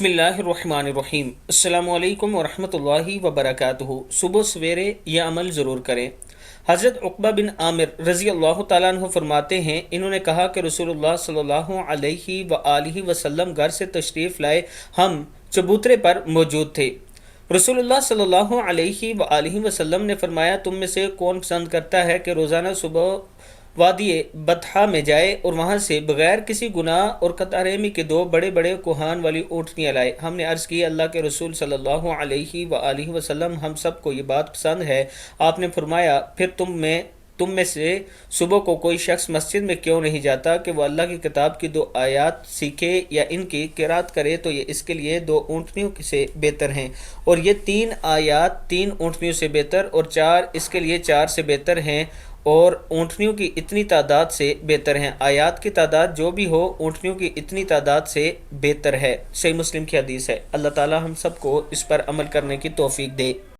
बिस्मिल्लाहिर्रहमानिर्रहीम। अस्सलामुअलैकुम वरहमतुल्लाहि वबरकातुहू। सुबह सवेरे यह अमल ज़रूर करें। हज़रत उक़बा बिन आमिर रज़ी अल्लाह ताला अन्हु फरमाते हैं, इन्होंने कहा कि रसूलुल्लाह सल्लल्लाहु अलैहि व आलिहि वसल्लम घर से तशरीफ़ लाए, हम चबूतरे पर मौजूद थे। रसूलुल्लाह सल्लल्लाहु अलैहि व आलिहि वसल्लम ने फरमाया, तुम में से कौन पसंद करता है कि रोज़ाना सुबह वादी बतहा में जाए और वहाँ से बग़ैर किसी गुनाह और कतारेमी के दो बड़े बड़े कोहान वाली ऊँटनियाँ लाए। हमने अर्ज़ की, अल्लाह के रसूल सल्लल्लाहु अलैहि व आलिहि वसल्लम, हम सब को ये बात पसंद है। आपने फरमाया, फिर तुम में से सुबह को कोई शख्स मस्जिद में क्यों नहीं जाता कि वह अल्लाह की किताब की दो आयत सीखे या इनकी किरात करे, तो ये इसके लिए दो ऊँटनियों से बेहतर हैं, और ये तीन आयत तीन ऊँटनियों से बेहतर, और चार इसके लिए चार से बेहतर हैं, और ऊँटनियों की इतनी तादाद से बेहतर हैं। आयात की तादाद जो भी हो, ऊँटनियों की इतनी तादाद से बेहतर है। सही मुस्लिम की हदीस है। अल्लाह ताला हम सबको इस पर अमल करने की तौफीक दे।